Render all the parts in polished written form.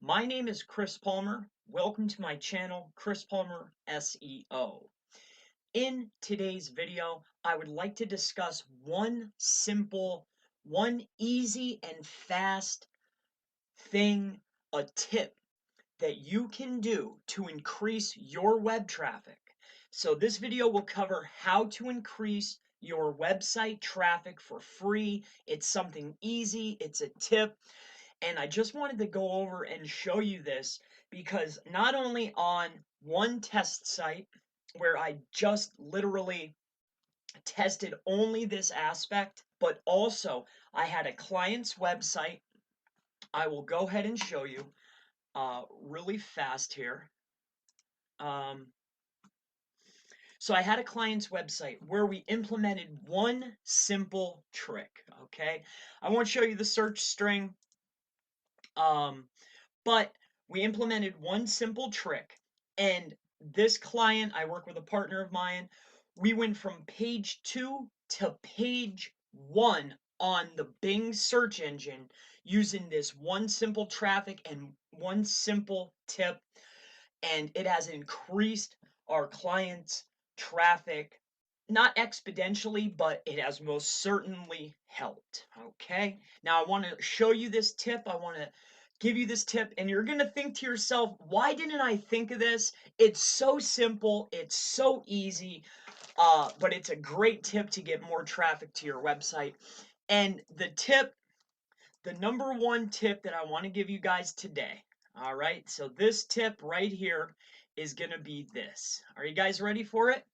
My name is Chris Palmer. Welcome to my channel, Chris Palmer SEO. In today's video, I would like to discuss one easy and fast thing, a tip that you can do to increase your web traffic. So this video will cover how to increase your website traffic for free. It's something easy, it's a tip. And I just wanted to go over and show you this because not only on one test site where I just literally tested only this aspect, but also I had a client's website. I will go ahead and show you really fast here. So I had a client's website where we implemented one simple trick, okay? I won't show you the search string, but we implemented one simple trick, and this client, I work with a partner of mine, we went from page 2 to page 1 on the Bing search engine using this one simple traffic and one simple tip, and it has increased our clients' traffic, not exponentially, but it has most certainly helped. Okay, now I want to show you this tip. I want to give you this tip, and you're going to think to yourself, why didn't I think of this? It's so simple, it's so easy, but it's a great tip to get more traffic to your website. And the number one tip that I want to give you guys today, all right? So this tip right here is going to be this. Are you guys ready for it?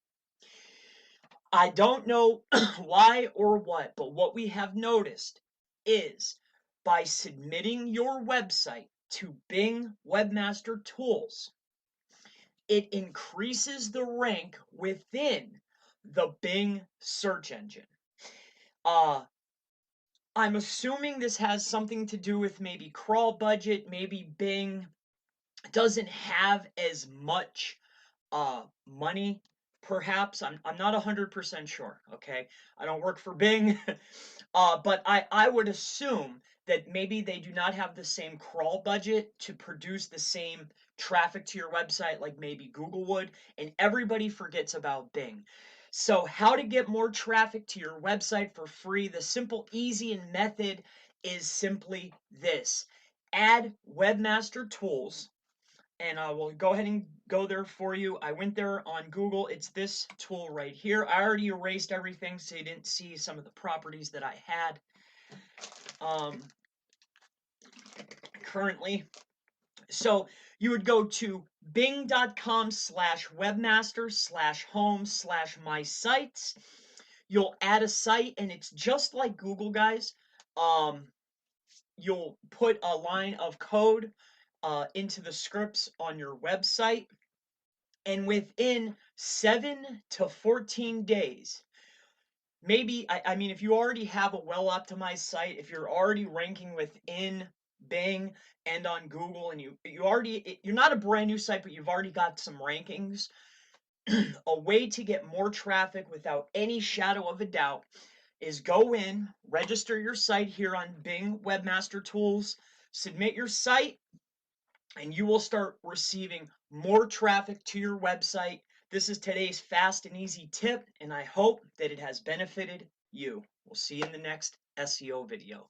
I don't know why or what, but what we have noticed is by submitting your website to Bing Webmaster Tools, it increases the rank within the Bing search engine. Uh, I'm assuming this has something to do with maybe crawl budget, maybe Bing doesn't have as much money, perhaps. I'm not 100% sure, okay? I don't work for Bing, but I would assume that maybe they do not have the same crawl budget to produce the same traffic to your website like maybe Google would, and everybody forgets about Bing. So how to get more traffic to your website for free, the simple, easy, and method is simply this. Add Webmaster Tools, and I will go ahead and go there for you. I went there on Google. It's this tool right here. I already erased everything so you didn't see some of the properties that I had currently. So you would go to bing.com/webmaster/home/my sites. You'll add a site, and it's just like Google, guys. You'll put a line of code into the scripts on your website, and within 7 to 14 days, maybe, I mean, if you already have a well-optimized site, if you're already ranking within Bing and on Google, and you're not a brand new site, but you've already got some rankings, a way to get more traffic without any shadow of a doubt is go in, register your site here on Bing Webmaster Tools, submit your site, and you will start receiving more traffic to your website. This is today's fast and easy tip, and I hope that it has benefited you. We'll see you in the next SEO video.